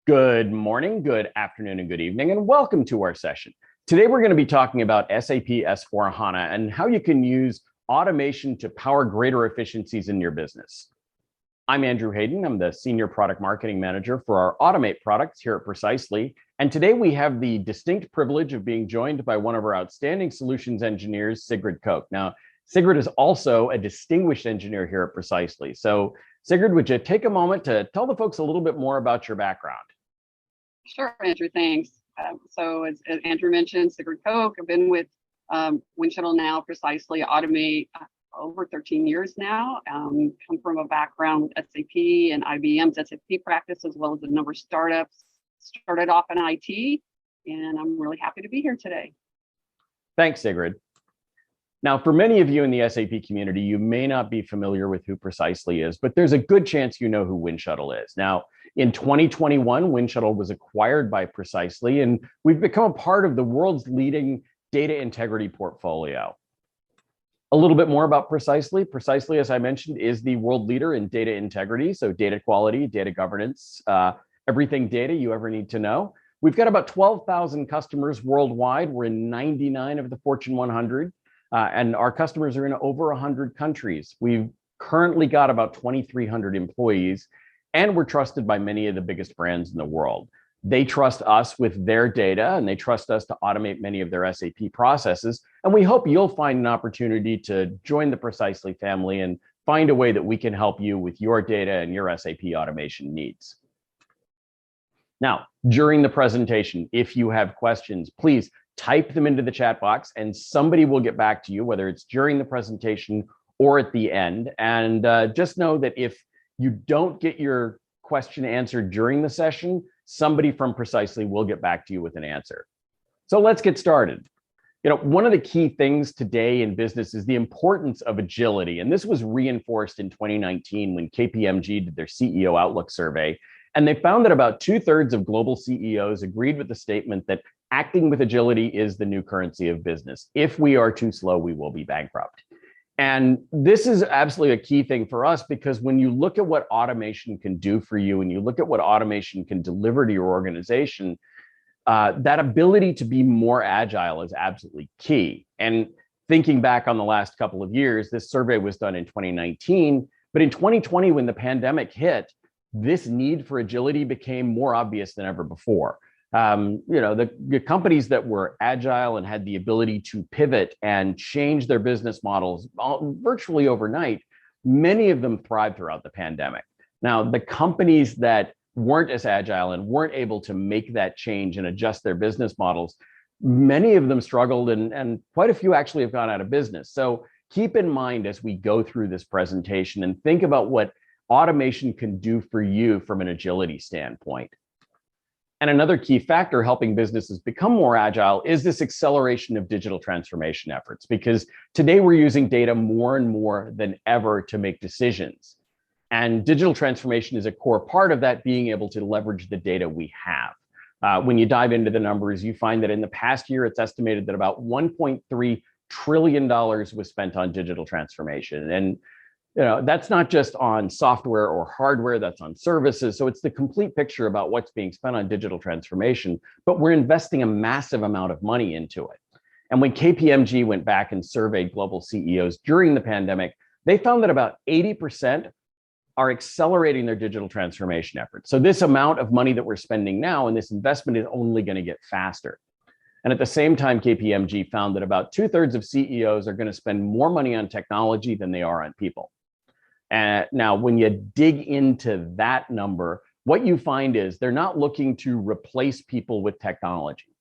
Good morning, good afternoon, and good evening, and welcome to our session. Today, we're going to be talking about SAP S/4HANA and how you can use automation to power greater efficiencies in your business. I'm Andrew Hayden. I'm the Senior Product Marketing Manager for our Automate products here at Precisely. And today we have the distinct privilege of being joined by one of our outstanding solutions engineers, Sigrid Koch. Now, Sigrid is also a distinguished engineer here at Precisely. So Sigrid, would you take a moment to tell the folks a little bit more about your background? Sure, Andrew, thanks. So as Andrew mentioned, Sigrid Koch, I've been with Windshuttle now, Precisely Automate, over 13 years now. Come from a background SAP and IBM's SAP practice, as well as a number of startups. Started off in IT, and I'm really happy to be here today. Thanks, Sigrid. Now, for many of you in the SAP community, you may not be familiar with who Precisely is, but there's a good chance you know who Windshuttle is. Now, in 2021, Windshuttle was acquired by Precisely, and we've become a part of the world's leading data integrity portfolio. A little bit more about Precisely. Precisely, as I mentioned, is the world leader in data integrity, so data quality, data governance, everything data you ever need to know. We've got about 12,000 customers worldwide. We're in 99 of the Fortune 100. And our customers are in over 100 countries. We've currently got about 2,300 employees, and we're trusted by many of the biggest brands in the world. They trust us with their data, and they trust us to automate many of their SAP processes. And we hope you'll find an opportunity to join the Precisely family and find a way that we can help you with your data and your SAP automation needs. Now, during the presentation, if you have questions, please type them into the chat box and somebody will get back to you, whether it's during the presentation or at the end. And just know that if you don't get your question answered during the session, somebody from Precisely will get back to you with an answer. So let's get started. One of the key things today in business is the importance of agility. And this was reinforced in 2019 when KPMG did their CEO Outlook survey. And they found that about 2/3 of global CEOs agreed with the statement that acting with agility is the new currency of business. If we are too slow, we will be bankrupt. And this is absolutely a key thing for us, because when you look at what automation can do for you and you look at what automation can deliver to your organization, that ability to be more agile is absolutely key. And thinking back on the last couple of years, this survey was done in 2019, but in 2020, when the pandemic hit, this need for agility became more obvious than ever before. The companies that were agile and had the ability to pivot and change their business models virtually overnight, many of them thrived throughout the pandemic. Now, the companies that weren't as agile and weren't able to make that change and adjust their business models, many of them struggled, and quite a few actually have gone out of business. So keep in mind as we go through this presentation and think about what automation can do for you from an agility standpoint. And another key factor helping businesses become more agile is this acceleration of digital transformation efforts, because today we're using data more and more than ever to make decisions. And digital transformation is a core part of that, being able to leverage the data we have. When you dive into the numbers, you find that in the past year, it's estimated that about $1.3 trillion was spent on digital transformation. And that's not just on software or hardware, that's on services. So it's the complete picture about what's being spent on digital transformation, but we're investing a massive amount of money into it. And when KPMG went back and surveyed global CEOs during the pandemic, they found that about 80% are accelerating their digital transformation efforts. So this amount of money that we're spending now and this investment is only going to get faster. And at the same time, KPMG found that about 2/3 of CEOs are going to spend more money on technology than they are on people. Now, when you dig into that number, what you find is they're not looking to replace people with technology.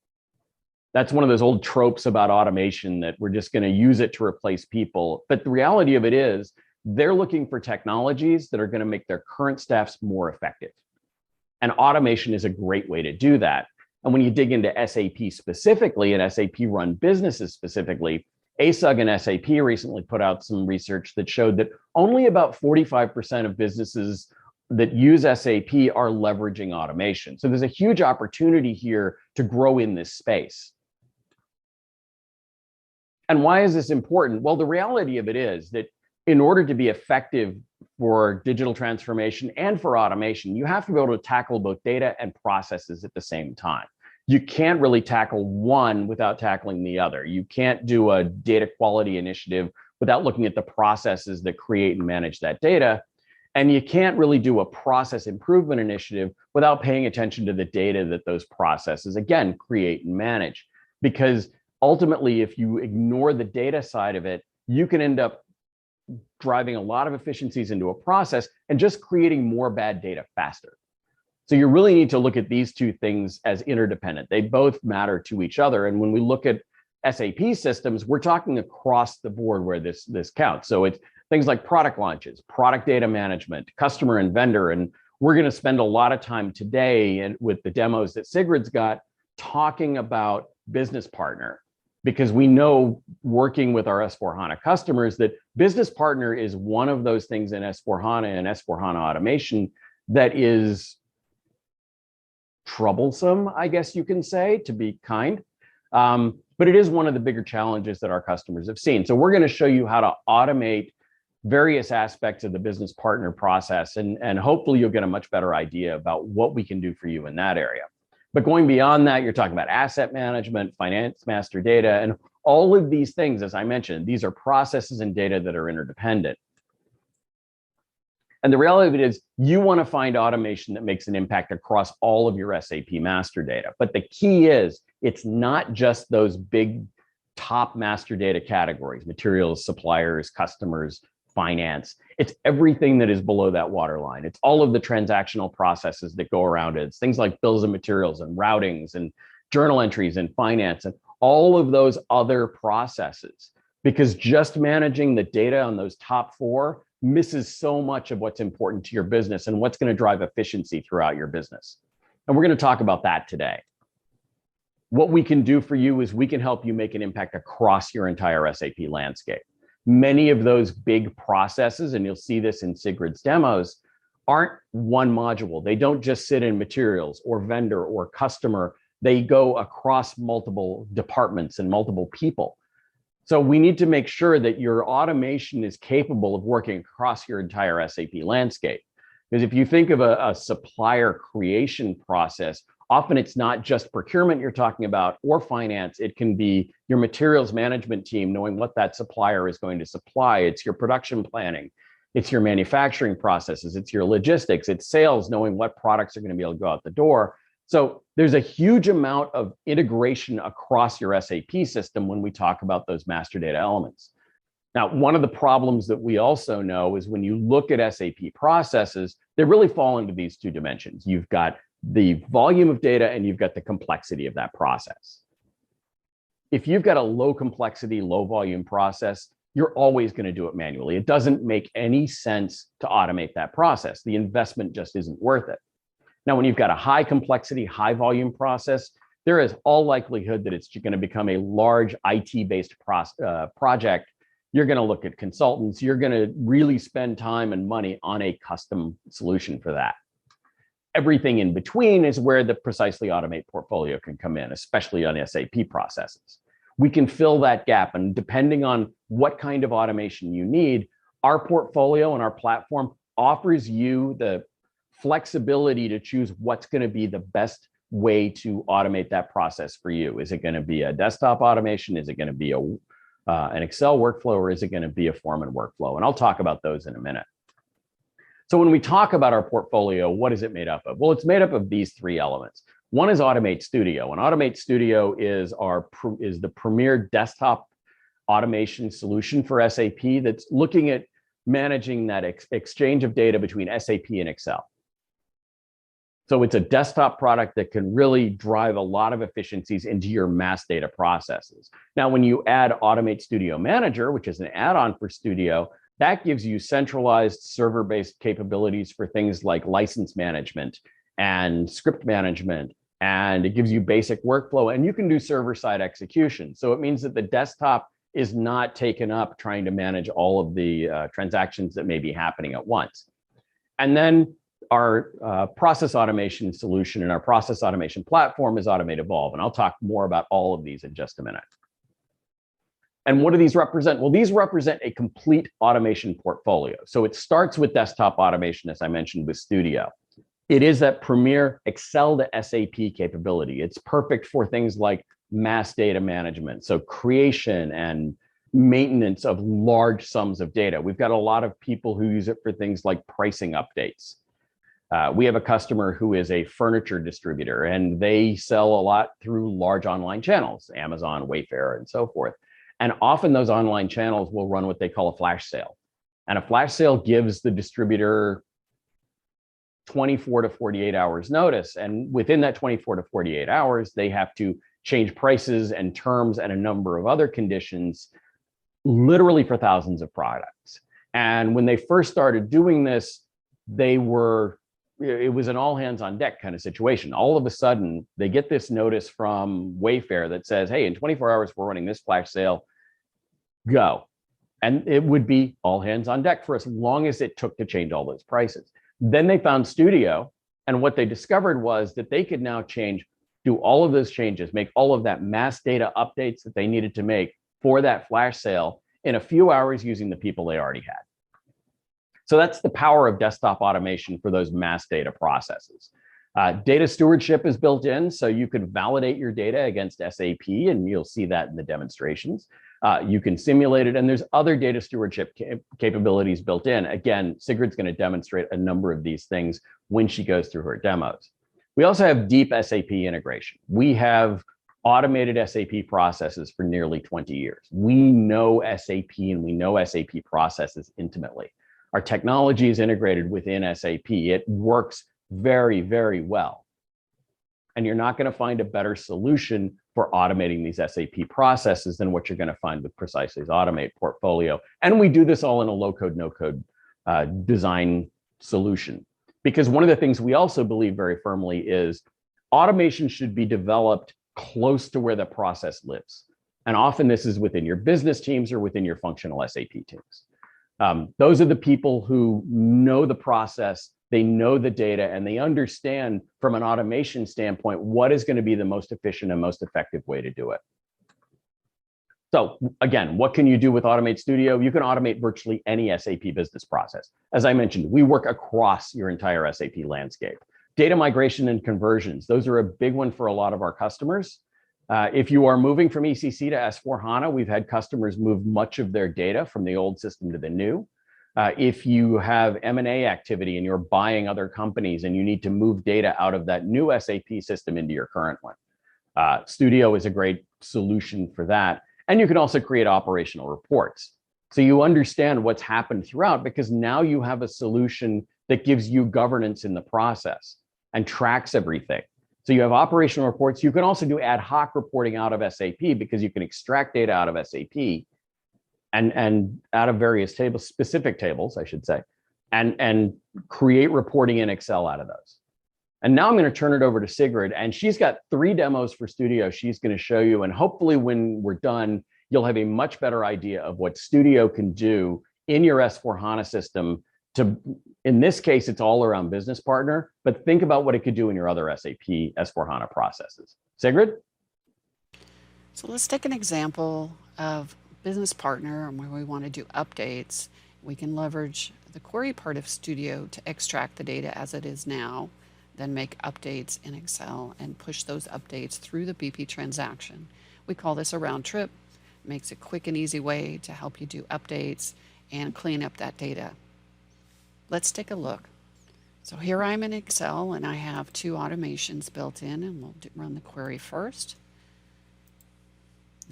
That's one of those old tropes about automation, that we're just going to use it to replace people. But the reality of it is they're looking for technologies that are going to make their current staffs more effective. And automation is a great way to do that. And when you dig into SAP specifically and SAP run businesses specifically, ASUG and SAP recently put out some research that showed that only about 45% of businesses that use SAP are leveraging automation. So there's a huge opportunity here to grow in this space. And why is this important? Well, the reality of it is that in order to be effective for digital transformation and for automation, you have to be able to tackle both data and processes at the same time. You can't really tackle one without tackling the other. You can't do a data quality initiative without looking at the processes that create and manage that data. And you can't really do a process improvement initiative without paying attention to the data that those processes, again, create and manage. Because ultimately, if you ignore the data side of it, you can end up driving a lot of efficiencies into a process and just creating more bad data faster. So you really need to look at these two things as interdependent. They both matter to each other. And when we look at SAP systems, we're talking across the board where this counts. So it's things like product launches, product data management, customer and vendor. And we're going to spend a lot of time today and with the demos that Sigrid's got talking about business partner, because we know working with our S/4HANA customers that business partner is one of those things in S/4HANA and S/4HANA automation that is troublesome, I guess you can say, to be kind. But it is one of the bigger challenges that our customers have seen. So we're going to show you how to automate various aspects of the business partner process, and hopefully you'll get a much better idea about what we can do for you in that area. But going beyond that, you're talking about asset management, finance master data, and all of these things, as I mentioned, these are processes and data that are interdependent. And the reality of it is you want to find automation that makes an impact across all of your SAP master data. But the key is it's not just those big top master data categories, materials, suppliers, customers, finance. It's everything that is below that waterline. It's all of the transactional processes that go around it. It's things like bills of materials and routings and journal entries and finance and all of those other processes. Because just managing the data on those top four misses so much of what's important to your business and what's going to drive efficiency throughout your business. And we're going to talk about that today. What we can do for you is we can help you make an impact across your entire SAP landscape. Many of those big processes, and you'll see this in Sigrid's demos, aren't one module. They don't just sit in materials or vendor or customer. They go across multiple departments and multiple people. So we need to make sure that your automation is capable of working across your entire SAP landscape. Because if you think of a supplier creation process, often it's not just procurement you're talking about or finance. It can be your materials management team knowing what that supplier is going to supply. It's your production planning. It's your manufacturing processes. It's your logistics. It's sales, knowing what products are going to be able to go out the door. So there's a huge amount of integration across your SAP system when we talk about those master data elements. Now, one of the problems that we also know is when you look at SAP processes, they really fall into these two dimensions. You've got the volume of data and you've got the complexity of that process. If you've got a low complexity, low volume process, you're always going to do it manually. It doesn't make any sense to automate that process. The investment just isn't worth it. Now, when you've got a high complexity, high volume process, there is all likelihood that it's going to become a large IT-based project. You're going to look at consultants. You're going to really spend time and money on a custom solution for that. Everything in between is where the Precisely Automate portfolio can come in, especially on SAP processes. We can fill that gap, and depending on what kind of automation you need, our portfolio and our platform offers you the flexibility to choose what's going to be the best way to automate that process for you. Is it going to be a desktop automation? Is it going to be an Excel workflow, or is it going to be a Foreman workflow? And I'll talk about those in a minute. So when we talk about our portfolio, what is it made up of? Well, it's made up of these three elements. One is Automate Studio, and Automate Studio is the premier desktop automation solution for SAP that's looking at managing that exchange of data between SAP and Excel. So it's a desktop product that can really drive a lot of efficiencies into your mass data processes. Now, when you add Automate Studio Manager, which is an add-on for Studio, that gives you centralized server-based capabilities for things like license management and script management, and it gives you basic workflow, and you can do server-side execution. So it means that the desktop is not taken up trying to manage all of the transactions that may be happening at once. And then our process automation solution and our process automation platform is Automate Evolve, and I'll talk more about all of these in just a minute. And what do these represent? Well, these represent a complete automation portfolio. So it starts with desktop automation, as I mentioned, with Studio. It is that premier Excel to SAP capability. It's perfect for things like mass data management, so creation and maintenance of large sums of data. We've got a lot of people who use it for things like pricing updates. We have a customer who is a furniture distributor, and they sell a lot through large online channels, Amazon, Wayfair, and so forth. And often those online channels will run what they call a flash sale. And a flash sale gives the distributor 24 to 48 hours notice. And within that 24 to 48 hours, they have to change prices and terms and a number of other conditions, literally for thousands of products. And when they first started doing this, it was an all hands on deck kind of situation. All of a sudden, they get this notice from Wayfair that says, hey, in 24 hours, we're running this flash sale, go. And it would be all hands on deck for as long as it took to change all those prices. Then they found Studio, and what they discovered was that they could now do all of those changes, make all of that mass data updates that they needed to make for that flash sale in a few hours using the people they already had. So that's the power of desktop automation for those mass data processes. Data stewardship is built in, so you can validate your data against SAP, and you'll see that in the demonstrations. You can simulate it, and there's other data stewardship capabilities built in. Again, Sigrid's going to demonstrate a number of these things when she goes through her demos. We also have deep SAP integration. We have automated SAP processes for nearly 20 years. We know SAP and we know SAP processes intimately. Our technology is integrated within SAP. It works very, very well. And you're not going to find a better solution for automating these SAP processes than what you're going to find with Precisely's Automate portfolio. And we do this all in a low-code, no-code design solution. Because one of the things we also believe very firmly is automation should be developed close to where the process lives. And often this is within your business teams or within your functional SAP teams. Those are the people who know the process, they know the data, and they understand from an automation standpoint what is going to be the most efficient and most effective way to do it. So again, what can you do with Automate Studio? You can automate virtually any SAP business process. As I mentioned, we work across your entire SAP landscape. Data migration and conversions, those are a big one for a lot of our customers. If you are moving from ECC to S/4HANA, we've had customers move much of their data from the old system to the new. If you have M&A activity and you're buying other companies and you need to move data out of that new SAP system into your current one, Studio is a great solution for that. And you can also create operational reports. So you understand what's happened throughout, because now you have a solution that gives you governance in the process and tracks everything. So you have operational reports. You can also do ad hoc reporting out of SAP, because you can extract data out of SAP and out of various tables, specific tables, I should say, and create reporting in Excel out of those. And now I'm going to turn it over to Sigrid, and she's got 3 demos for Studio she's going to show you. And hopefully when we're done, you'll have a much better idea of what Studio can do in your S/4HANA system. In this case, it's all around Business Partner, but think about what it could do in your other SAP S/4HANA processes. Sigrid? So let's take an example of Business Partner, and where we want to do updates. We can leverage the query part of Studio to extract the data as it is now, then make updates in Excel and push those updates through the BP transaction. We call this a round trip. It makes a quick and easy way to help you do updates and clean up that data. Let's take a look. So here I'm in Excel, and I have 2 automations built in, and we'll run the query first.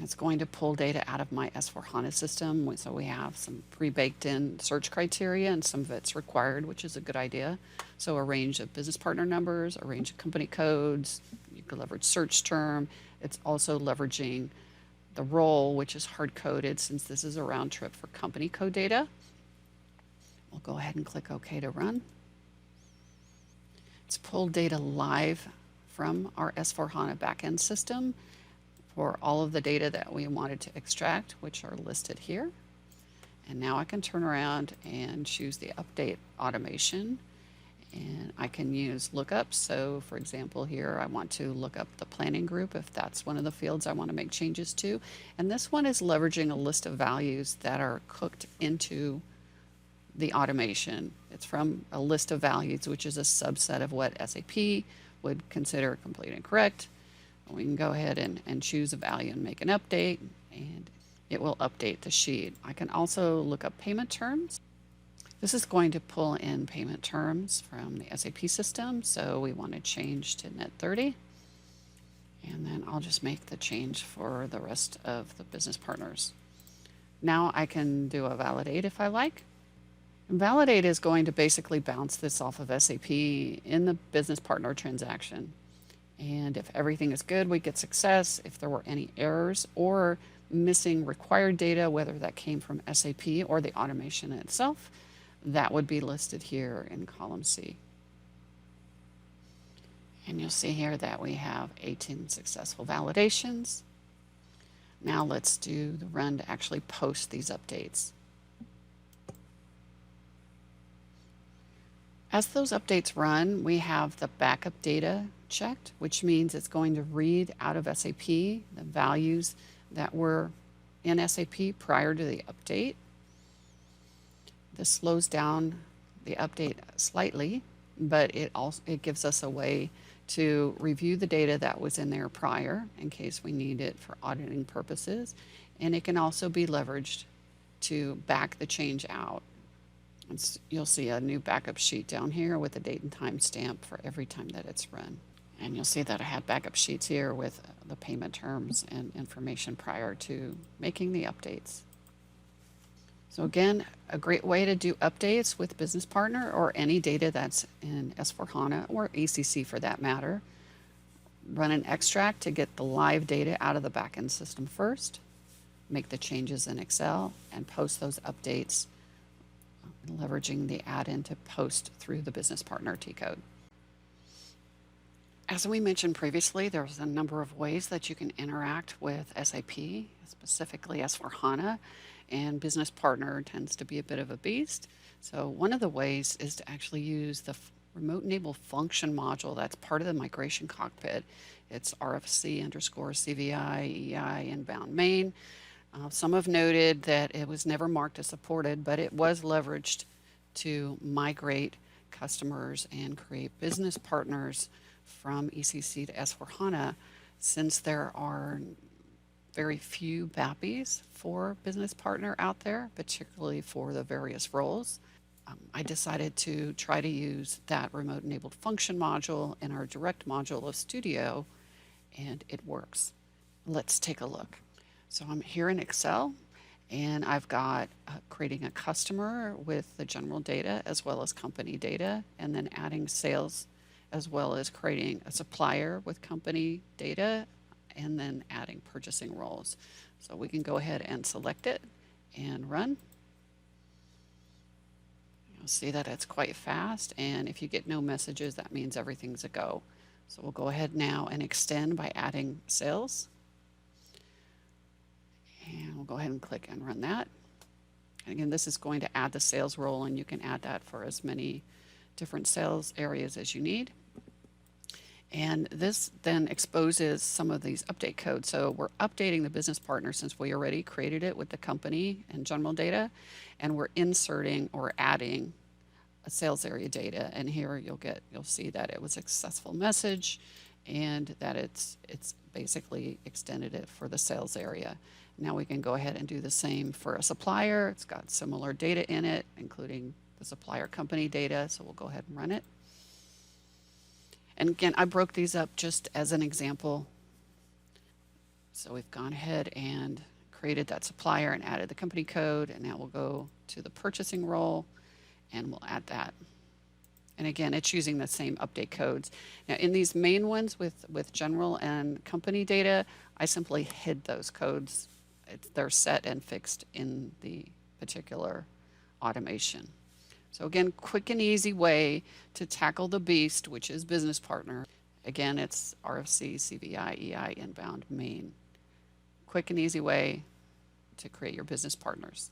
It's going to pull data out of my S/4HANA system. So we have some pre-baked in search criteria, and some of it's required, which is a good idea. So a range of business partner numbers, a range of company codes. You can leverage search term. It's also leveraging the role, which is hard-coded, since this is a round trip for company code data. We'll go ahead and click OK to run. It's pulled data live from our S/4HANA backend system for all of the data that we wanted to extract, which are listed here. And now I can turn around and choose the update automation. And I can use lookups. So for example, here I want to look up the planning group if that's one of the fields I want to make changes to. And this one is leveraging a list of values that are cooked into the automation. It's from a list of values, which is a subset of what SAP would consider complete and correct. We can go ahead and choose a value and make an update, and it will update the sheet. I can also look up payment terms. This is going to pull in payment terms from the SAP system. So we want to change to net 30. And then I'll just make the change for the rest of the business partners. Now I can do a validate if I like. And validate is going to basically bounce this off of SAP in the business partner transaction. And if everything is good, we get success. If there were any errors or missing required data, whether that came from SAP or the automation itself, that would be listed here in column C. And you'll see here that we have 18 successful validations. Now let's do the run to actually post these updates. As those updates run, we have the backup data checked, which means it's going to read out of SAP the values that were in SAP prior to the update. This slows down the update slightly, but it gives us a way to review the data that was in there prior in case we need it for auditing purposes. And it can also be leveraged to back the change out. You'll see a new backup sheet down here with a date and time stamp for every time that it's run. And you'll see that I had backup sheets here with the payment terms and information prior to making the updates. So again, a great way to do updates with Business Partner or any data that's in S/4HANA or ECC for that matter. Run an extract to get the live data out of the backend system first, make the changes in Excel, and post those updates, leveraging the add-in to post through the Business Partner T-code. As we mentioned previously, there's a number of ways that you can interact with SAP, specifically S/4HANA, and Business Partner tends to be a bit of a beast. So one of the ways is to actually use the remote enable function module that's part of the migration cockpit. It's RFC_CVI EI inbound main. Some have noted that it was never marked as supported, but it was leveraged to migrate customers and create business partners from ECC to S/4HANA, since there are very few BAPIs for business partner out there, particularly for the various roles. I decided to try to use that remote enabled function module in our direct module of Studio, and it works. Let's take a look. So I'm here in Excel, and I've got creating a customer with the general data as well as company data, and then adding sales, as well as creating a supplier with company data, and then adding purchasing roles. So we can go ahead and select it and run. You'll see that it's quite fast, and if you get no messages, that means everything's a go. So we'll go ahead now and extend by adding sales. And we'll go ahead and click and run that. And again, this is going to add the sales role, and you can add that for as many different sales areas as you need. And this then exposes some of these update codes. So we're updating the business partner since we already created it with the company and general data, and we're inserting or adding a sales area data. And here you'll see that it was a successful message, and that it's basically extended it for the sales area. Now we can go ahead and do the same for a supplier. It's got similar data in it, including the supplier company data. So we'll go ahead and run it. And again, I broke these up just as an example. So we've gone ahead and created that supplier and added the company code. And now we'll go to the purchasing role and we'll add that. And again, it's using the same update codes. Now in these main ones with general and company data, I simply hid those codes. They're set and fixed in the particular automation. So again, quick and easy way to tackle the beast, which is business partner. Again, it's RFC, CVI, EI, inbound, main. Quick and easy way to create your business partners.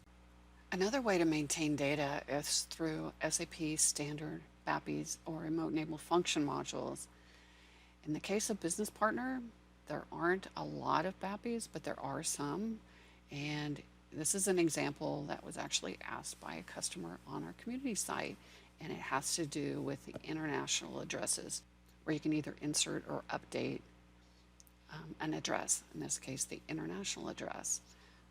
Another way to maintain data is through SAP standard BAPIs or remote-enabled function modules. In the case of Business Partner, there aren't a lot of BAPIs, but there are some. And this is an example that was actually asked by a customer on our community site, and it has to do with the international addresses, where you can either insert or update an address, in this case, the international address.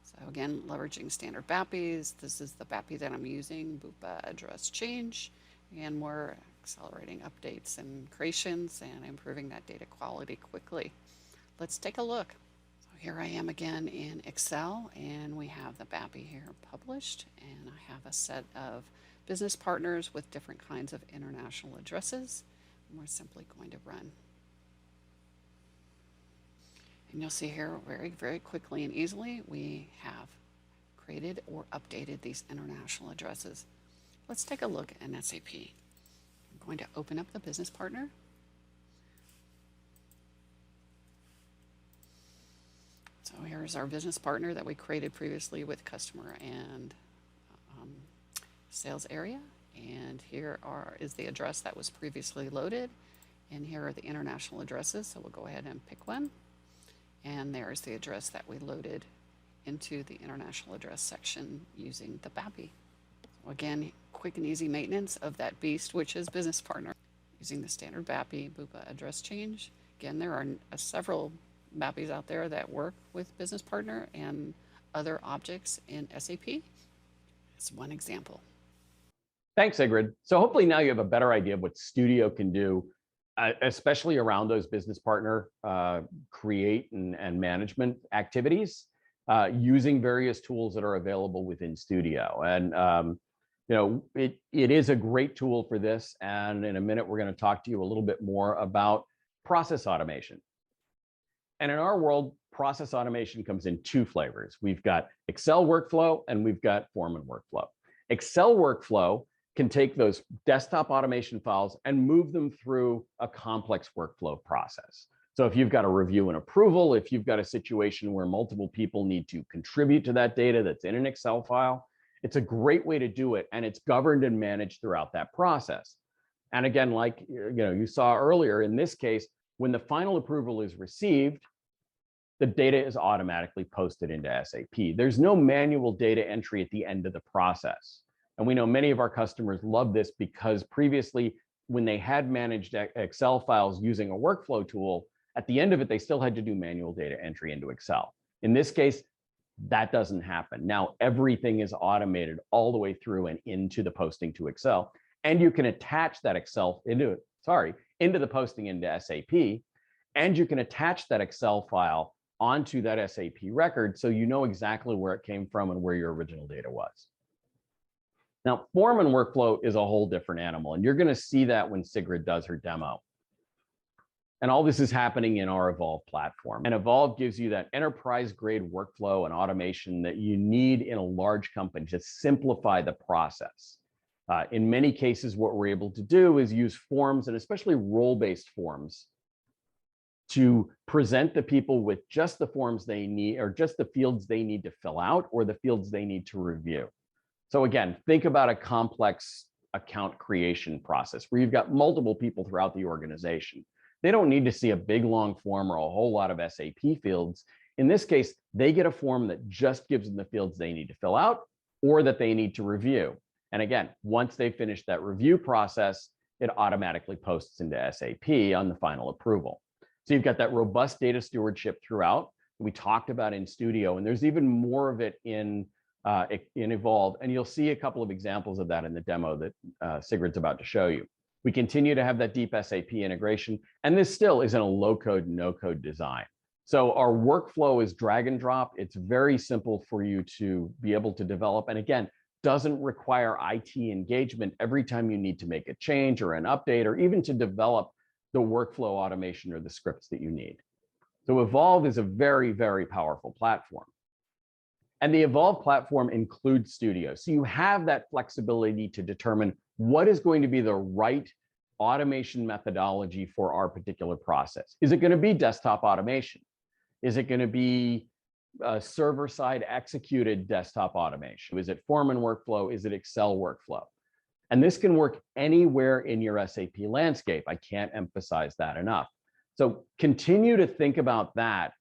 So again, leveraging standard BAPIs. This is the BAPI that I'm using, Bupa address change, and we're accelerating updates and creations and improving that data quality quickly. Let's take a look. So here I am again in Excel, and we have the BAPI here published, and I have a set of business partners with different kinds of international addresses. And we're simply going to run. And you'll see here very, very quickly and easily we have created or updated these international addresses. Let's take a look in SAP. I'm going to open up the business partner. So here's our business partner that we created previously with customer and sales area. And here is the address that was previously loaded. And here are the international addresses. So we'll go ahead and pick one. And there's the address that we loaded into the international address section using the BAPI. So again, quick and easy maintenance of that beast, which is business partner. Using the standard BAPI Bupa address change. Again, there are several BAPIs out there that work with business partner and other objects in SAP. It's one example. Thanks, Sigrid. So hopefully now you have a better idea of what Studio can do, especially around those business partner create and management activities using various tools that are available within Studio. And it is a great tool for this. And in a minute, we're going to talk to you a little bit more about process automation. And in our world, process automation comes in two flavors. We've got Excel workflow and we've got Foreman workflow. Excel workflow can take those desktop automation files and move them through a complex workflow process. So if you've got a review and approval, if you've got a situation where multiple people need to contribute to that data that's in an Excel file, it's a great way to do it, and it's governed and managed throughout that process. And again, like you saw earlier, in this case, when the final approval is received, the data is automatically posted into SAP. There's no manual data entry at the end of the process. And we know many of our customers love this because previously, when they had managed Excel files using a workflow tool, at the end of it, they still had to do manual data entry into Excel. In this case, that doesn't happen. Now, everything is automated all the way through and into the posting to Excel. And you can attach that Excel into the posting into SAP. And you can attach that Excel file onto that SAP record so you know exactly where it came from and where your original data was. Now, Foreman workflow is a whole different animal, and you're going to see that when Sigrid does her demo. And all this is happening in our Evolve platform. And Evolve gives you that enterprise-grade workflow and automation that you need in a large company to simplify the process. In many cases, what we're able to do is use forms, and especially role-based forms, to present the people with just the forms they need, or just the fields they need to fill out, or the fields they need to review. So again, think about a complex account creation process where you've got multiple people throughout the organization. They don't need to see a big long form or a whole lot of SAP fields. In this case, they get a form that just gives them the fields they need to fill out or that they need to review. And again, once they finish that review process, it automatically posts into SAP on the final approval. So you've got that robust data stewardship throughout. We talked about in Studio, and there's even more of it in Evolve, and you'll see a couple of examples of that in the demo that Sigrid's about to show you. We continue to have that deep SAP integration, and this still is in a low-code, no-code design. So our workflow is drag and drop. It's very simple for you to be able to develop, and again, doesn't require IT engagement every time you need to make a change or an update, or even to develop the workflow automation or the scripts that you need. So Evolve is a very, very powerful platform. And the Evolve platform includes Studio. So you have that flexibility to determine what is going to be the right automation methodology for our particular process. Is it going to be desktop automation? Is it going to be server-side executed desktop automation? Is it Foreman workflow? Is it Excel workflow? And this can work anywhere in your SAP landscape. I can't emphasize that enough. So continue to think about that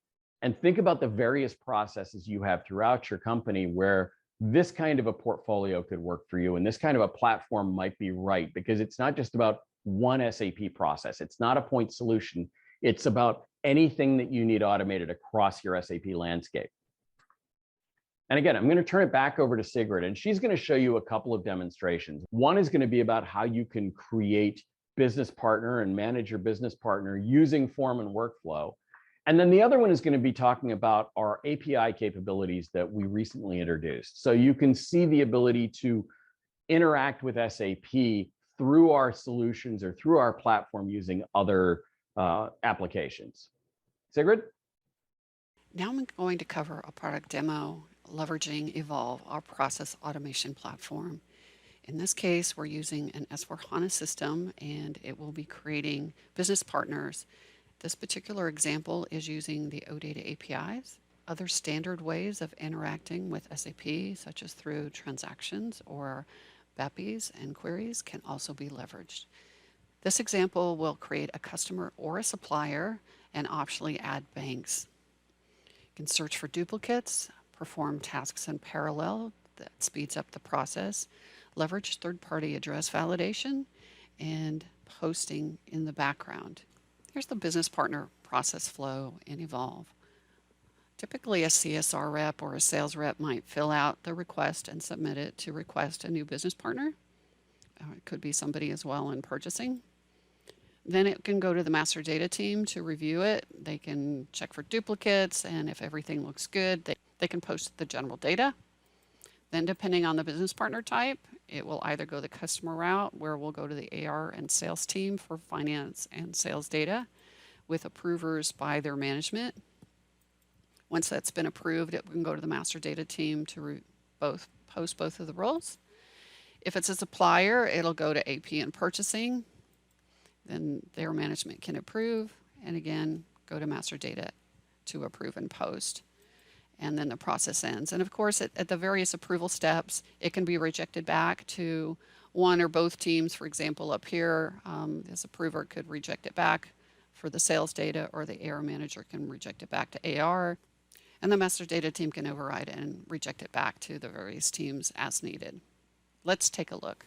and think about the various processes you have throughout your company where this kind of a portfolio could work for you and this kind of a platform might be right, because it's not just about one SAP process. It's not a point solution. It's about anything that you need automated across your SAP landscape. And again, I'm going to turn it back over to Sigrid, and she's going to show you a couple of demonstrations. One is going to be about how you can create business partner and manage your business partner using form and workflow. And then the other one is going to be talking about our API capabilities that we recently introduced. So you can see the ability to interact with SAP through our solutions or through our platform using other applications. Sigrid? Now I'm going to cover a product demo leveraging Evolve, our process automation platform. In this case, we're using an S/4HANA system, and it will be creating business partners. This particular example is using the OData APIs. Other standard ways of interacting with SAP, such as through transactions or BAPIs and queries, can also be leveraged. This example will create a customer or a supplier and optionally add banks. You can search for duplicates, perform tasks in parallel that speeds up the process, leverage third-party address validation, and posting in the background. Here's the business partner process flow in Evolve. Typically, a CSR rep or a sales rep might fill out the request and submit it to request a new business partner. It could be somebody as well in purchasing. Then it can go to the master data team to review it. They can check for duplicates, and if everything looks good, they can post the general data. Then depending on the business partner type, it will either go the customer route, where we'll go to the AR and sales team for finance and sales data with approvers by their management. Once that's been approved, it can go to the master data team to post both of the roles. If it's a supplier, it'll go to AP and purchasing. Then their management can approve, and again, go to master data to approve and post. And then the process ends. And of course, at the various approval steps, it can be rejected back to one or both teams. For example, up here, this approver could reject it back for the sales data, or the AR manager can reject it back to AR. And the master data team can override it and reject it back to the various teams as needed. Let's take a look.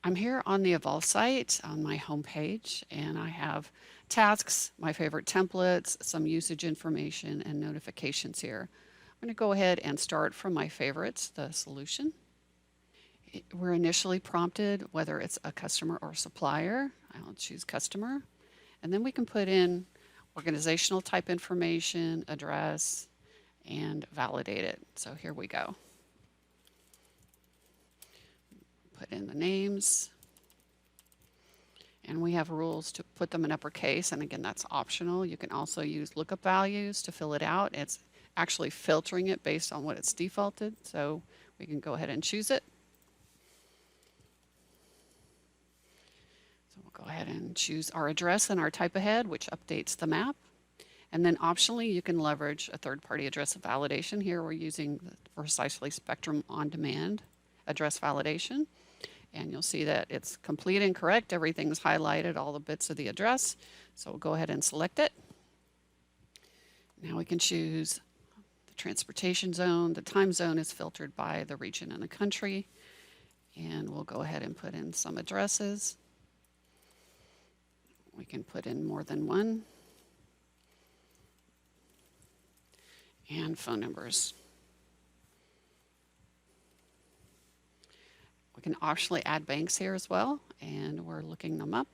I'm here on the Evolve site on my homepage, and I have tasks, my favorite templates, some usage information, and notifications here. I'm going to go ahead and start from my favorites, the solution. We're initially prompted whether it's a customer or supplier. I'll choose customer. And then we can put in organizational type information, address, and validate it. So here we go. Put in the names, and we have rules to put them in uppercase, and again, that's optional. You can also use lookup values to fill it out. It's actually filtering it based on what it's defaulted, so we can go ahead and choose it. So we'll go ahead and choose our address and our type ahead, which updates the map. And then optionally, you can leverage a third-party address validation. Here we're using the Precisely Spectrum on-demand address validation. And you'll see that it's complete and correct. Everything's highlighted, all the bits of the address. So we'll go ahead and select it. Now we can choose the transportation zone. The time zone is filtered by the region and the country. And we'll go ahead and put in some addresses. We can put in more than one. And phone numbers. We can optionally add banks here as well, and we're looking them up.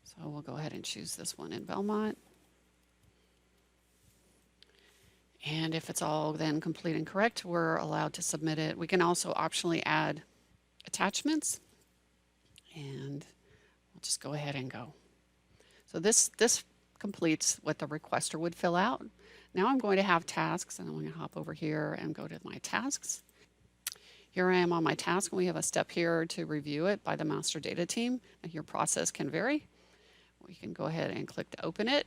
So we'll go ahead and choose this one in Belmont. And if it's all then complete and correct, we're allowed to submit it. We can also optionally add attachments, and we'll just go ahead and go. So this completes what the requester would fill out. Now I'm going to have tasks, and I'm going to hop over here and go to my tasks. Here I am on my task, and we have a step here to review it by the master data team, and your process can vary. We can go ahead and click to open it.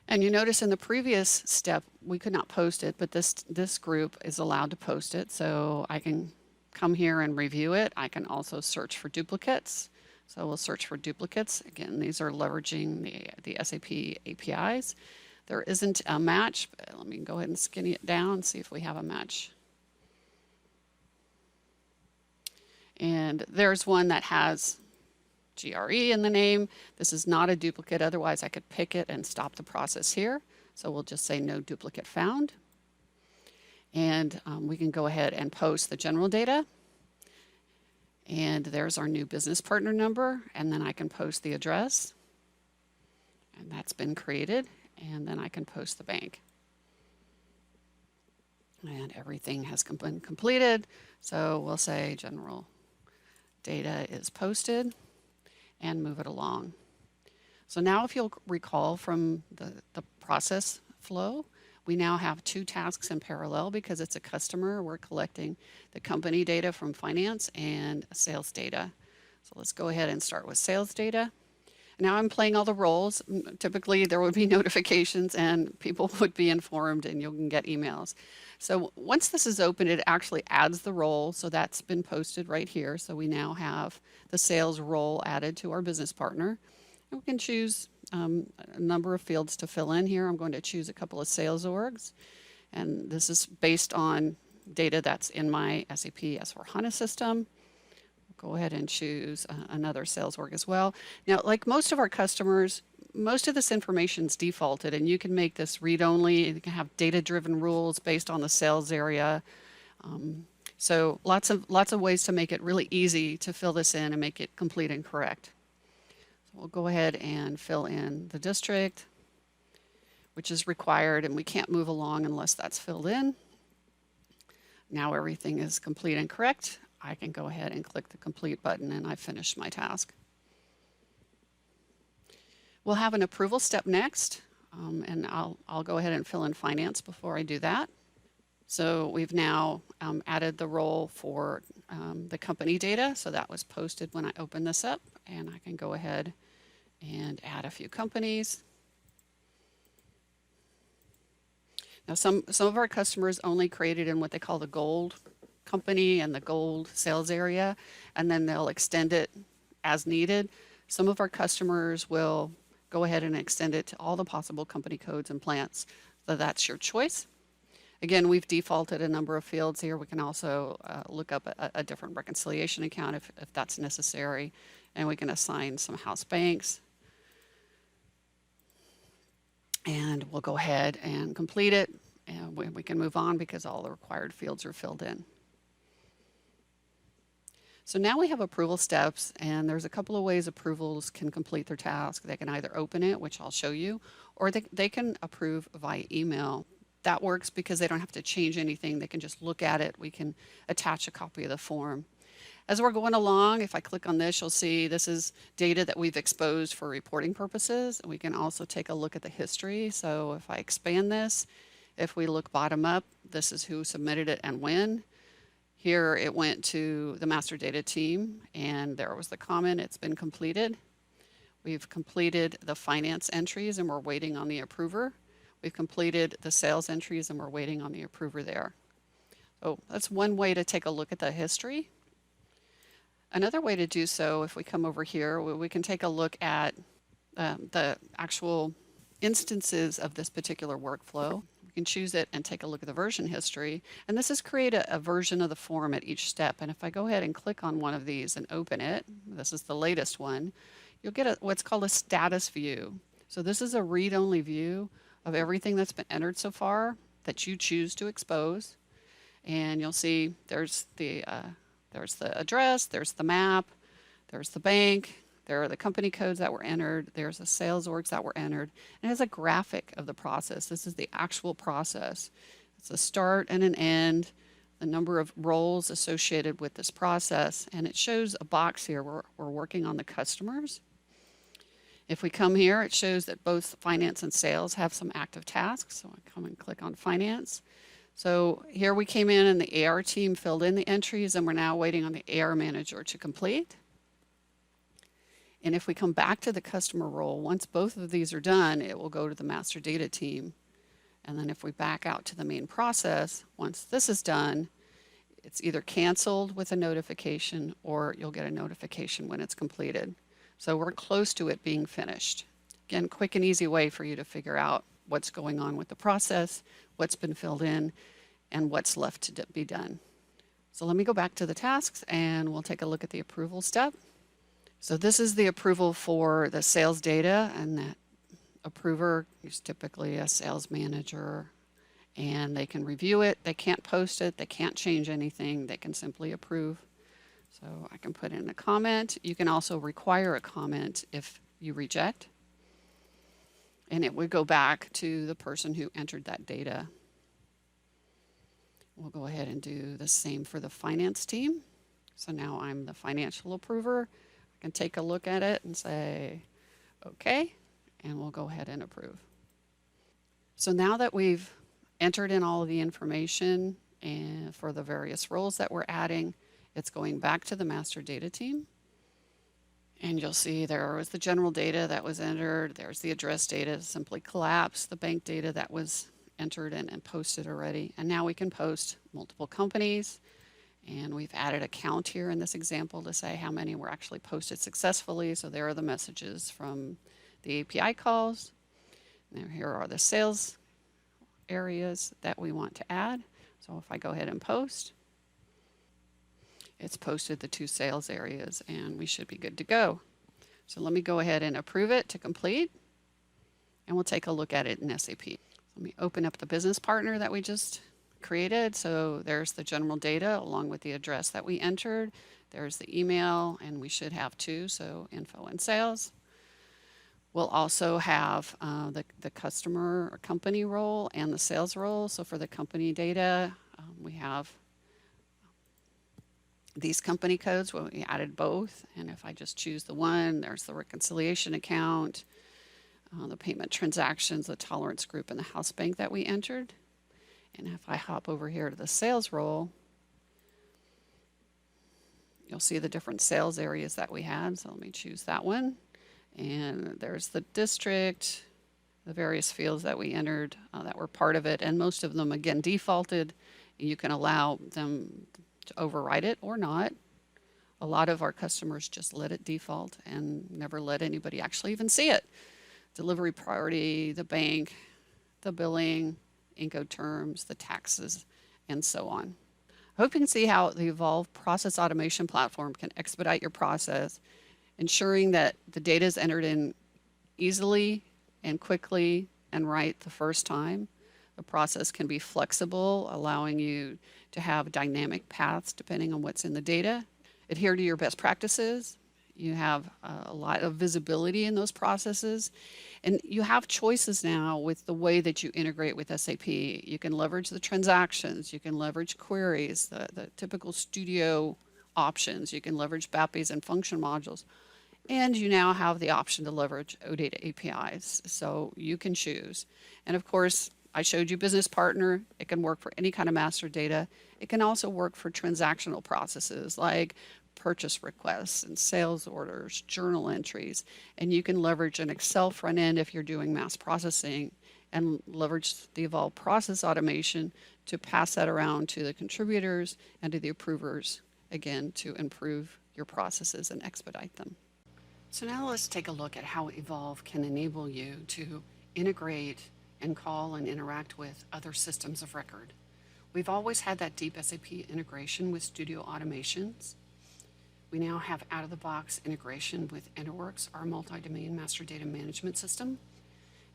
And you notice in the previous step, we could not post it, but this group is allowed to post it. So I can come here and review it, I can also search for duplicates. So we'll search for duplicates. Again, these are leveraging the SAP APIs. There isn't a match, but let me go ahead and skinny it down and see if we have a match. And there's one that has GRE in the name. This is not a duplicate, otherwise I could pick it and stop the process here. So we'll just say no duplicate found. And we can go ahead and post the general data. And there's our new business partner number, and then I can post the address. And that's been created, and then I can post the bank. And everything has been completed. So we'll say general data is posted and move it along. So now if you'll recall from the process flow, we now have two tasks in parallel because it's a customer. We're collecting the company data from finance and sales data. So let's go ahead and start with sales data. Now I'm playing all the roles. Typically there would be notifications and people would be informed and you can get emails. So once this is open, it actually adds the role. So that's been posted right here. So we now have the sales role added to our business partner. And we can choose a number of fields to fill in here. I'm going to choose a couple of sales orgs. And this is based on data that's in my SAP S/4HANA system. Go ahead and choose another sales org as well. Now, like most of our customers, most of this information is defaulted, and you can make this read-only. You can have data-driven rules based on the sales area. So lots of ways to make it really easy to fill this in and make it complete and correct. So we'll go ahead and fill in the district, which is required, and we can't move along unless that's filled in. Now everything is complete and correct. I can go ahead and click the complete button and I've finished my task. We'll have an approval step next, and I'll go ahead and fill in finance before I do that. So we've now added the role for the company data. So that was posted when I opened this up, and I can go ahead and add a few companies. Now some of our customers only created in what they call the gold company and the gold sales area, and then they'll extend it as needed. Some of our customers will go ahead and extend it to all the possible company codes and plants. So that's your choice. Again, we've defaulted a number of fields here. We can also look up a different reconciliation account if that's necessary, and we can assign some house banks. And we'll go ahead and complete it, and we can move on because all the required fields are filled in. So now we have approval steps, and there's a couple of ways approvals can complete their task. They can either open it, which I'll show you, or they can approve via email. That works because they don't have to change anything. They can just look at it. We can attach a copy of the form. As we're going along, if I click on this, you'll see this is data that we've exposed for reporting purposes. We can also take a look at the history. So if I expand this, if we look bottom up, this is who submitted it and when. Here it went to the master data team, and there was the comment, it's been completed. We've completed the finance entries and we're waiting on the approver. We've completed the sales entries and we're waiting on the approver there. So that's one way to take a look at the history. Another way to do so, if we come over here, we can take a look at the actual instances of this particular workflow. We can choose it and take a look at the version history. And this is create a version of the form at each step. And if I go ahead and click on one of these and open it, this is the latest one, you'll get what's called a status view. So this is a read-only view of everything that's been entered so far that you choose to expose. And you'll see there's the address, there's the map, there's the bank, there are the company codes that were entered, there's the sales orgs that were entered, and it has a graphic of the process. This is the actual process. It's a start and an end, the number of roles associated with this process, and it shows a box here where we're working on the customers. If we come here, it shows that both finance and sales have some active tasks. So I come and click on finance. So here we came in and the AR team filled in the entries, and we're now waiting on the AR manager to complete. And if we come back to the customer role, once both of these are done, it will go to the master data team. And then if we back out to the main process, once this is done, It's either canceled with a notification or you'll get a notification when it's completed. So we're close to it being finished. Again, quick and easy way for you to figure out what's going on with the process, what's been filled in, and what's left to be done. So let me go back to the tasks and we'll take a look at the approval step. So this is the approval for the sales data, and that approver is typically a sales manager, and they can review it. They can't post it. They can't change anything. They can simply approve. So I can put in a comment. You can also require a comment if you reject. And it would go back to the person who entered that data. We'll go ahead and do the same for the finance team. So now I'm the financial approver. I can take a look at it and say, okay, and we'll go ahead and approve. So now that we've entered in all of the information and for the various roles that we're adding, it's going back to the master data team. And you'll see there was the general data that was entered. There's the address data, simply collapsed, the bank data that was entered and posted already. And now we can post multiple companies. And we've added a count here in this example to say how many were actually posted successfully. So there are the messages from the API calls. Now here are the sales areas that we want to add. So if I go ahead and post, it's posted the 2 sales areas and we should be good to go. So let me go ahead and approve it to complete, and we'll take a look at it in SAP. Let me open up the business partner that we just created. So there's the general data along with the address that we entered. There's the email, and we should have 2, so info and sales. We'll also have the customer or company role and the sales role. So for the company data, we have these company codes. Well, we added both, and if I just choose the one, there's the reconciliation account, the payment transactions, the tolerance group, and the house bank that we entered. And if I hop over here to the sales role, you'll see the different sales areas that we had. So let me choose that one. And there's the district, the various fields that we entered that were part of it. And most of them, again, defaulted. You can allow them to override it or not. A lot of our customers just let it default and never let anybody actually even see it. Delivery priority, the bank, the billing, Incoterms, the taxes, and so on. I hope you can see how the Evolve Process Automation Platform can expedite your process, ensuring that the data is entered in easily and quickly and right the first time. The process can be flexible, allowing you to have dynamic paths depending on what's in the data. Adhere to your best practices. You have a lot of visibility in those processes, and you have choices now with the way that you integrate with SAP. You can leverage the transactions, you can leverage queries, the typical studio options, you can leverage BAPIs and function modules, and you now have the option to leverage OData APIs, so you can choose. And of course, I showed you business partner. It can work for any kind of master data. It can also work for transactional processes like purchase requests and sales orders, journal entries, and you can leverage an Excel front end if you're doing mass processing, and leverage the Evolve Process Automation to pass that around to the contributors and to the approvers, again, to improve your processes and expedite them. So now let's take a look at how Evolve can enable you to integrate and call and interact with other systems of record. We've always had that deep SAP integration with Studio Automations. We now have out-of-the-box integration with EnterWorks, our multi-domain master data management system.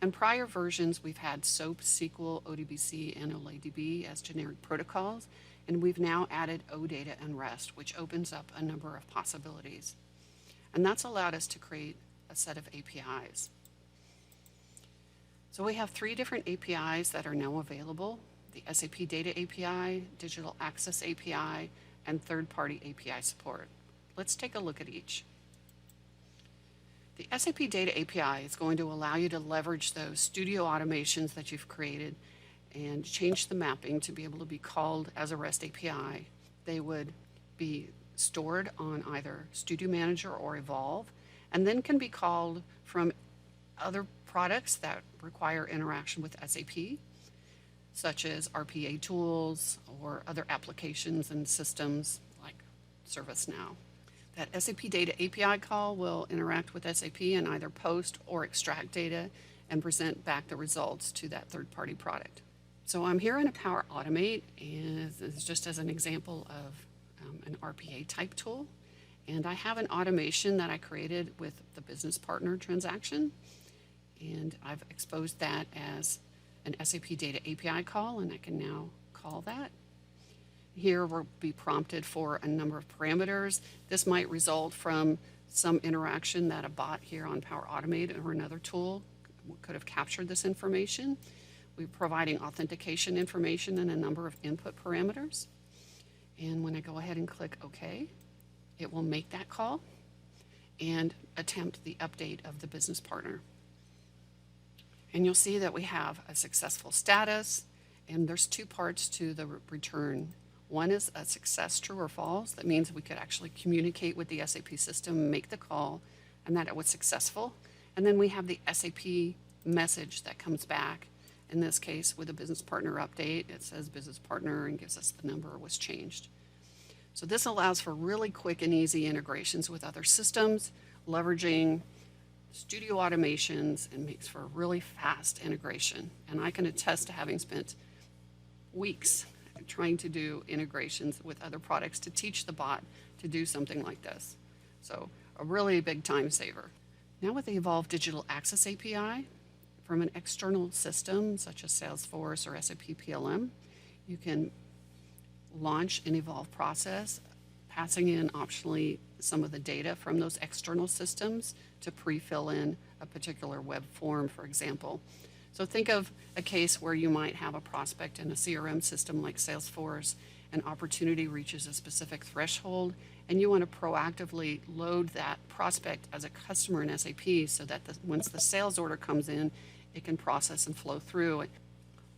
In prior versions, we've had SOAP, SQL, ODBC, and OLADB as generic protocols, and we've now added OData and REST, which opens up a number of possibilities. And that's allowed us to create a set of APIs. So we have 3 different APIs that are now available: the SAP Data API, Digital Access API, and third-party API support. Let's take a look at each. The SAP Data API is going to allow you to leverage those studio automations that you've created and change the mapping to be able to be called as a REST API. They would be stored on either Studio Manager or Evolve, and then can be called from other products that require interaction with SAP. such as RPA tools or other applications and systems like ServiceNow. That SAP Data API call will interact with SAP and either post or extract data and present back the results to that third-party product. So I'm here in a Power Automate, and this is just as an example of an RPA type tool. And I have an automation that I created with the business partner transaction. And I've exposed that as an SAP Data API call, and I can now call that. Here we'll be prompted for a number of parameters. This might result from some interaction that a bot here on Power Automate or another tool could have captured this information. We're providing authentication information and a number of input parameters. And when I go ahead and click OK, it will make that call and attempt the update of the business partner. And you'll see that we have a successful status, and there's two parts to the return. One is a success, true or false. That means we could actually communicate with the SAP system, make the call, and that it was successful. And then we have the SAP message that comes back. In this case, with a business partner update, it says business partner and gives us the number was changed. So this allows for really quick and easy integrations with other systems, leveraging studio automations, and makes for a really fast integration. And I can attest to having spent weeks trying to do integrations with other products to teach the bot to do something like this. So a really big time saver. Now with the Evolve Digital Access API, from an external system such as Salesforce or SAP PLM, you can launch an Evolve process, passing in optionally some of the data from those external systems to pre-fill in a particular web form, for example. So think of a case where you might have a prospect in a CRM system like Salesforce, an opportunity reaches a specific threshold, and you want to proactively load that prospect as a customer in SAP so that once the sales order comes in, it can process and flow through.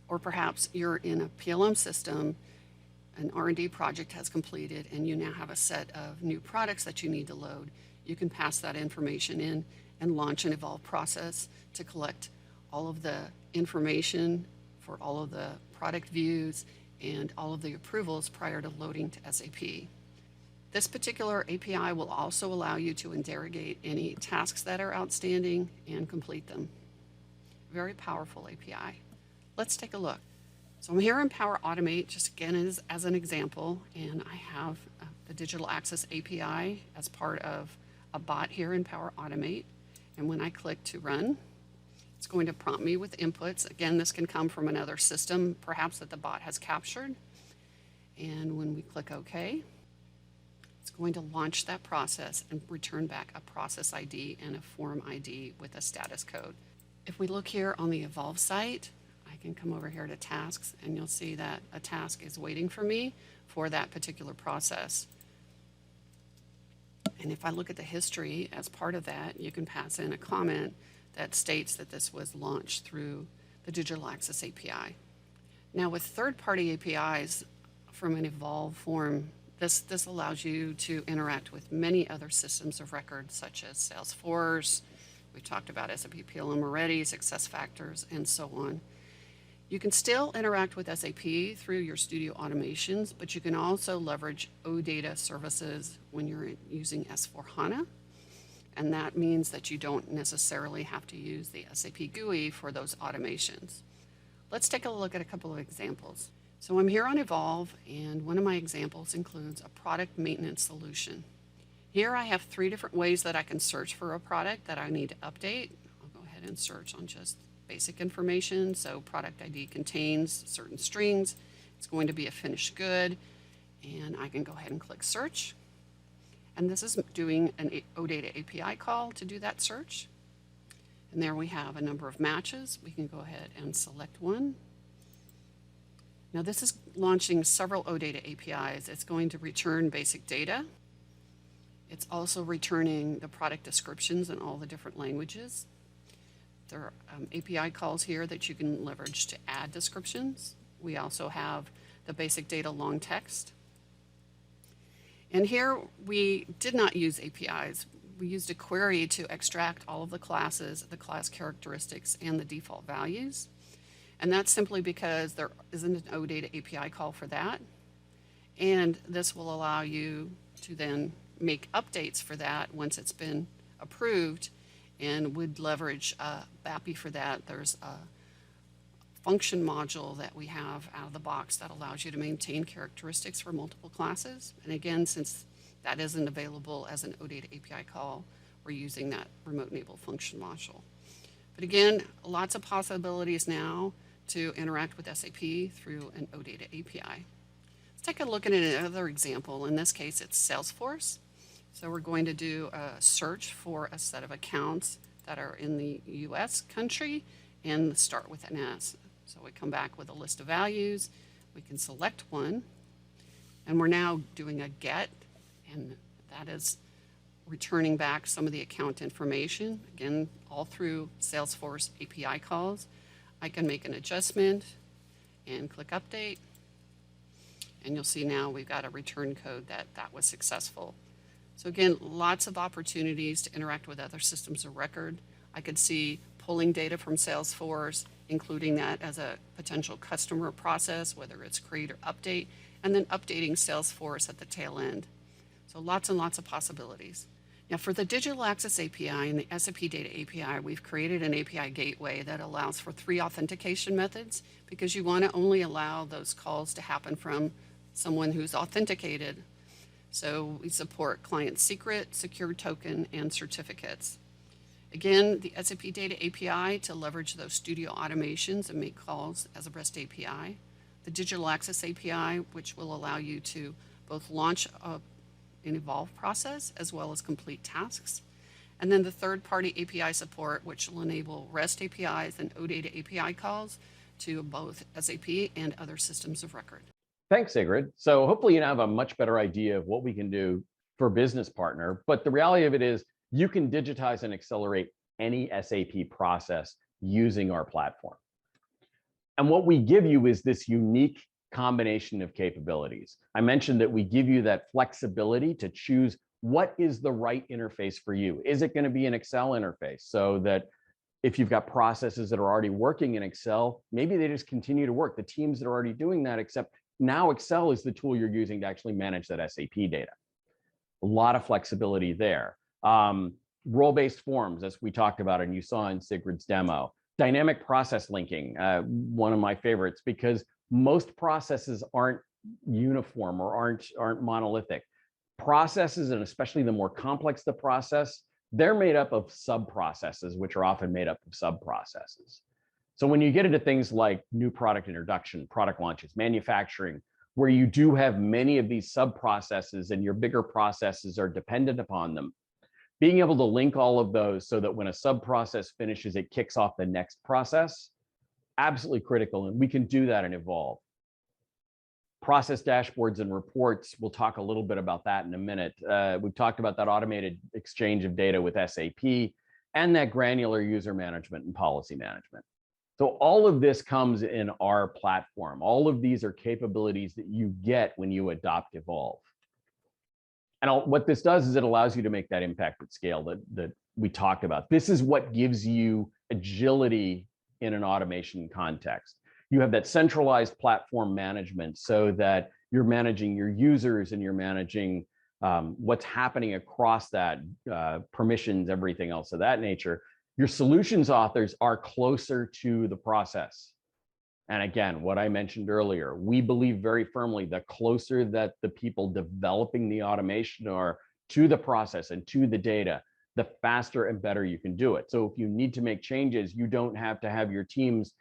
Or perhaps you're in a PLM system, an R&D project has completed, and you now have a set of new products that you need to load. You can pass that information in and launch an Evolve process to collect all of the information for all of the product views and all of the approvals prior to loading to SAP. This particular API will also allow you to interrogate any tasks that are outstanding and complete them. Very powerful API. Let's take a look. So I'm here in Power Automate, just again as an example, and I have the Digital Access API as part of a bot here in Power Automate. And when I click to run, it's going to prompt me with inputs. Again, this can come from another system, perhaps that the bot has captured. And when we click OK, it's going to launch that process and return back a process ID and a form ID with a status code. If we look here on the Evolve site, I can come over here to tasks, and you'll see that a task is waiting for me for that particular process. And if I look at the history as part of that, you can pass in a comment that states that this was launched through the Digital Access API. Now with third-party APIs from an Evolve form, this allows you to interact with many other systems of record such as Salesforce, we talked about SAP PLM already, SuccessFactors, and so on. You can still interact with SAP through your studio automations, but you can also leverage OData services when you're using S/4HANA. And that means that you don't necessarily have to use the SAP GUI for those automations. Let's take a look at a couple of examples. So I'm here on Evolve, and one of my examples includes a product maintenance solution. Here I have 3 different ways that I can search for a product that I need to update. I'll go ahead and search on just basic information. So product ID contains certain strings. It's going to be a finished good, and I can go ahead and click search. And this is doing an OData API call to do that search. And there we have a number of matches. We can go ahead and select one. Now this is launching several OData APIs. It's going to return basic data. It's also returning the product descriptions in all the different languages. There are API calls here that you can leverage to add descriptions. We also have the basic data long text. And here we did not use APIs. We used a query to extract all of the classes, the class characteristics, and the default values. And that's simply because there isn't an OData API call for that. And this will allow you to then make updates for that once it's been approved, and would leverage BAPI for that. There's a function module that we have out of the box that allows you to maintain characteristics for multiple classes. And again, since that isn't available as an OData API call, we're using that remote enable function module. But again, lots of possibilities now to interact with SAP through an OData API. Let's take a look at another example. In this case, it's Salesforce. So we're going to do a search for a set of accounts that are in the US country and start with an S. So we come back with a list of values. We can select one, and we're now doing a get, and that is returning back some of the account information, again, all through Salesforce API calls. I can make an adjustment and click update, and you'll see now we've got a return code that was successful. So again, lots of opportunities to interact with other systems of record. I could see pulling data from Salesforce, including that as a potential customer process, whether it's create or update, and then updating Salesforce at the tail end. So lots and lots of possibilities. Now for the Digital Access API and the SAP Data API, we've created an API gateway that allows for 3 authentication methods, because you want to only allow those calls to happen from someone who's authenticated. So we support client secret, secure token, and certificates. Again, the SAP Data API to leverage those studio automations and make calls as a REST API. The Digital Access API, which will allow you to both launch an evolve process as well as complete tasks. And then the third-party API support, which will enable REST APIs and OData API calls to both SAP and other systems of record. Thanks, Sigrid. So hopefully you now have a much better idea of what we can do for Business Partner. But the reality of it is you can digitize and accelerate any SAP process using our platform. And what we give you is this unique combination of capabilities. I mentioned that we give you that flexibility to choose what is the right interface for you. Is it going to be an Excel interface, so that if you've got processes that are already working in Excel, maybe they just continue to work. The teams that are already doing that, except now Excel is the tool you're using to actually manage that SAP data. A lot of flexibility there. Role-based forms, as we talked about and you saw in Sigrid's demo. Dynamic process linking, one of my favorites, because most processes aren't uniform or aren't monolithic. Processes, and especially the more complex the process, they're made up of sub-processes, which are often made up of sub-processes. So when you get into things like new product introduction, product launches, manufacturing, where you do have many of these sub-processes and your bigger processes are dependent upon them, being able to link all of those so that when a sub-process finishes, it kicks off the next process, absolutely critical. And we can do that in Evolve. Process dashboards and reports, we'll talk a little bit about that in a minute. We've talked about that automated exchange of data with SAP and that granular user management and policy management. So all of this comes in our platform. All of these are capabilities that you get when you adopt Evolve. And what this does is it allows you to make that impact at scale that we talked about. This is what gives you agility in an automation context. You have that centralized platform management so that you're managing your users and you're managing what's happening across that, permissions, everything else of that nature. Your solutions authors are closer to the process. And again, what I mentioned earlier, we believe very firmly that closer that the people developing the automation are to the process and to the data, the faster and better you can do it. So if you need to make changes, you don't have to have your teams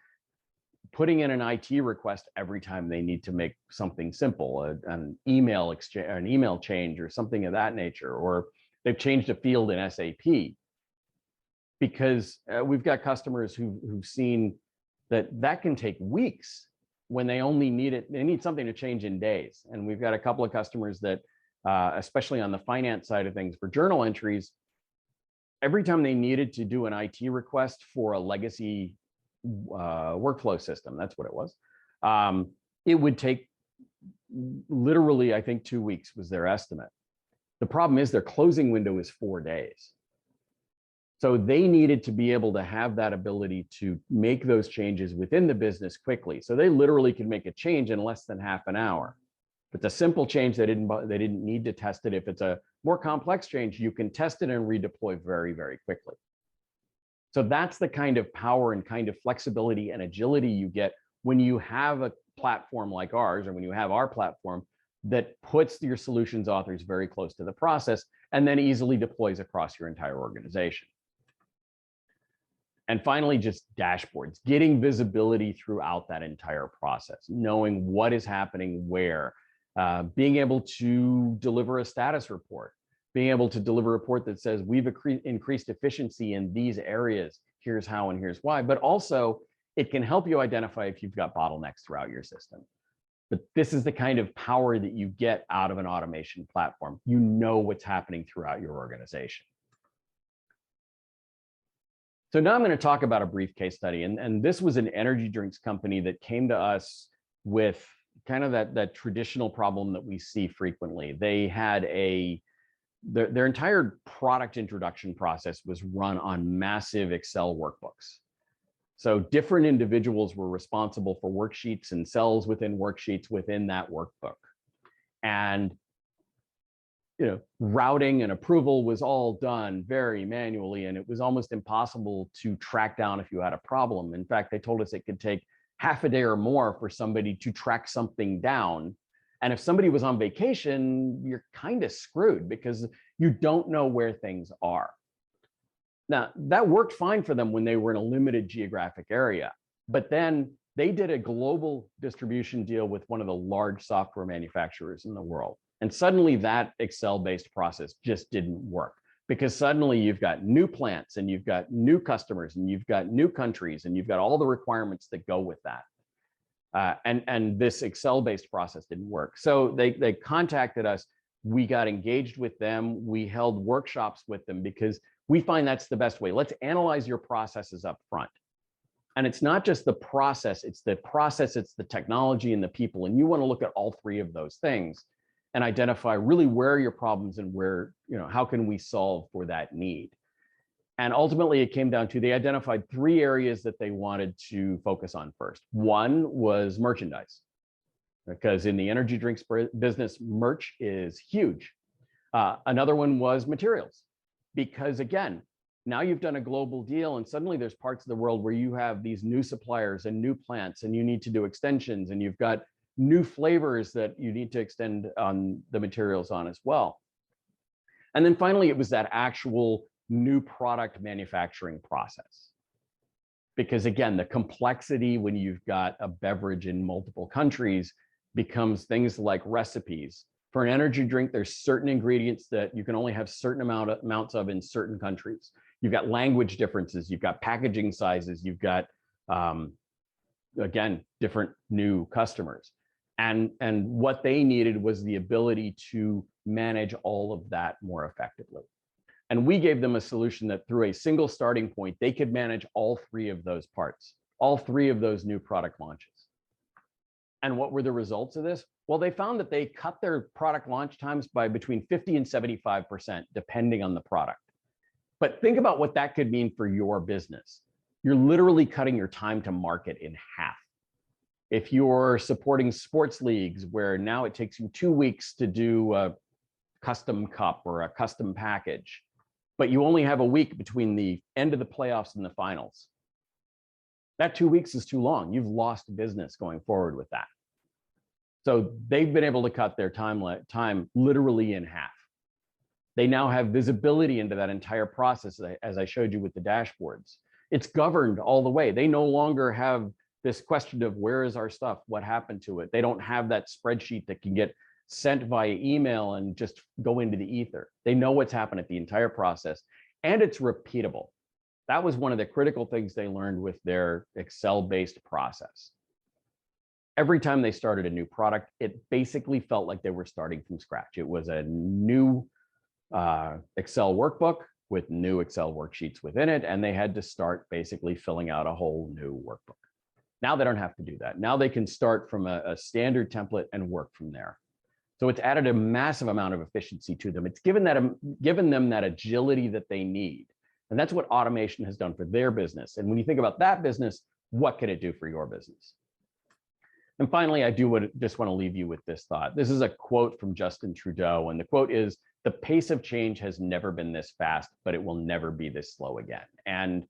putting in an IT request every time they need to make something simple, an email exchange, an email change or something of that nature, or they've changed a field in SAP. Because we've got customers who've seen that can take weeks when they only need it. They need something to change in days. And we've got a couple of customers that, especially on the finance side of things for journal entries, every time they needed to do an IT request for a legacy workflow system, that's what it was, it would take literally, I think 2 weeks was their estimate. The problem is their closing window is 4 days. So they needed to be able to have that ability to make those changes within the business quickly. So they literally could make a change in less than half an hour. If it's a simple change, they didn't need to test it. If it's a more complex change, you can test it and redeploy very, very quickly. So that's the kind of power and kind of flexibility and agility you get when you have a platform like ours, or when you have our platform that puts your solutions authors very close to the process and then easily deploys across your entire organization. And finally, just dashboards, getting visibility throughout that entire process, knowing what is happening where, being able to deliver a status report, being able to deliver a report that says we've increased efficiency in these areas, here's how and here's why, but also it can help you identify if you've got bottlenecks throughout your system. But this is the kind of power that you get out of an automation platform. You know what's happening throughout your organization. So now I'm going to talk about a brief case study. And this was an energy drinks company that came to us with kind of that traditional problem that we see frequently. They had their entire product introduction process was run on massive Excel workbooks. So different individuals were responsible for worksheets and cells within worksheets within that workbook. And routing and approval was all done very manually, and it was almost impossible to track down if you had a problem. In fact, they told us it could take half a day or more for somebody to track something down. And if somebody was on vacation, you're kind of screwed because you don't know where things are. Now, that worked fine for them when they were in a limited geographic area, but then they did a global distribution deal with one of the large software manufacturers in the world. And suddenly that Excel-based process just didn't work, because suddenly you've got new plants and you've got new customers and you've got new countries and you've got all the requirements that go with that. And this Excel-based process didn't work. So they contacted us. We got engaged with them. We held workshops with them because we find that's the best way. Let's analyze your processes up front. And it's not just the process, it's the technology and the people. And you want to look at all three of those things and identify really where are your problems and where, how can we solve for that need? And ultimately it came down to, they identified 3 areas that they wanted to focus on first. One was merchandise, because in the energy drinks business, merch is huge. Another one was materials, because again, now you've done a global deal and suddenly there's parts of the world where you have these new suppliers and new plants and you need to do extensions and you've got new flavors that you need to extend on the materials on as well. And then finally, it was that actual new product manufacturing process. Because again, the complexity when you've got a beverage in multiple countries becomes things like recipes. For an energy drink, there's certain ingredients that you can only have certain amounts of in certain countries. You've got language differences, you've got packaging sizes, you've got, again, different new customers. And what they needed was the ability to manage all of that more effectively. And we gave them a solution that through a single starting point, they could manage all 3 of those parts, all 3 of those new product launches. And what were the results of this? Well, they found that they cut their product launch times by between 50 and 75%, depending on the product. But think about what that could mean for your business. You're literally cutting your time to market in half. If you're supporting sports leagues where now it takes you 2 weeks to do a custom cup or a custom package, but you only have a week between the end of the playoffs and the finals, that 2 weeks is too long. You've lost business going forward with that. So they've been able to cut their time literally in half. They now have visibility into that entire process, as I showed you with the dashboards. It's governed all the way. They no longer have this question of where is our stuff, what happened to it. They don't have that spreadsheet that can get sent via email and just go into the ether. They know what's happened at the entire process, and it's repeatable. That was one of the critical things they learned with their Excel-based process. Every time they started a new product, it basically felt like they were starting from scratch. It was a new Excel workbook with new Excel worksheets within it, and they had to start basically filling out a whole new workbook. Now they don't have to do that. Now they can start from a standard template and work from there. So it's added a massive amount of efficiency to them. It's given them that agility that they need. And that's what automation has done for their business. And when you think about that business, what can it do for your business? And finally, I just want to leave you with this thought. This is a quote from Justin Trudeau, and the quote is, "The pace of change has never been this fast, but it will never be this slow again." And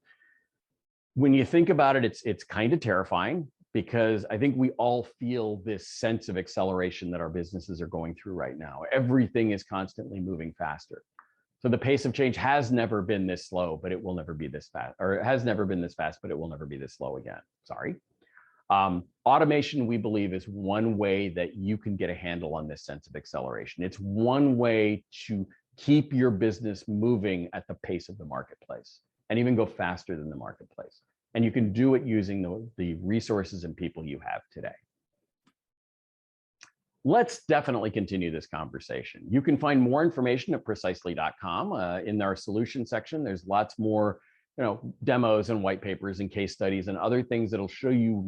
when you think about it, it's kind of terrifying, because I think we all feel this sense of acceleration that our businesses are going through right now. Everything is constantly moving faster. So the pace of change has never been this slow, but it will never be this fast, or it has never been this fast, but it will never be this slow again. Sorry. Automation, we believe, is one way that you can get a handle on this sense of acceleration. It's one way to keep your business moving at the pace of the marketplace and even go faster than the marketplace. And you can do it using the resources and people you have today. Let's definitely continue this conversation. You can find more information at precisely.com. In our solution section, there's lots more demos and white papers and case studies and other things that'll show you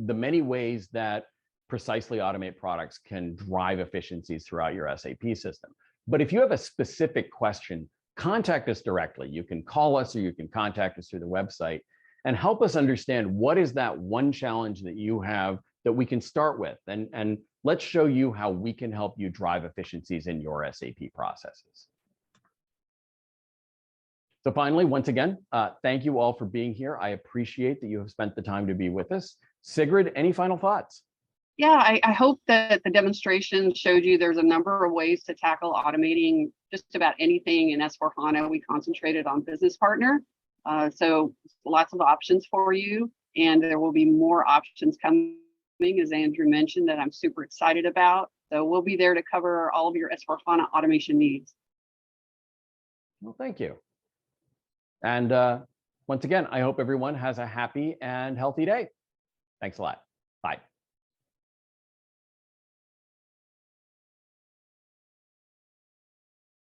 the many ways that Precisely Automate products can drive efficiencies throughout your SAP system. But if you have a specific question, contact us directly. You can call us or you can contact us through the website and help us understand what is that one challenge that you have that we can start with. And let's show you how we can help you drive efficiencies in your SAP processes. So finally, once again, thank you all for being here. I appreciate that you have spent the time to be with us. Sigrid, any final thoughts? Yeah, I hope that the demonstration showed you there's a number of ways to tackle automating just about anything in S/4HANA. We concentrated on Business Partner. So lots of options for you, and there will be more options coming, as Andrew mentioned, that I'm super excited about. So we'll be there to cover all of your S/4HANA automation needs. Well, thank you. And once again, I hope everyone has a happy and healthy day. Thanks a lot. Bye.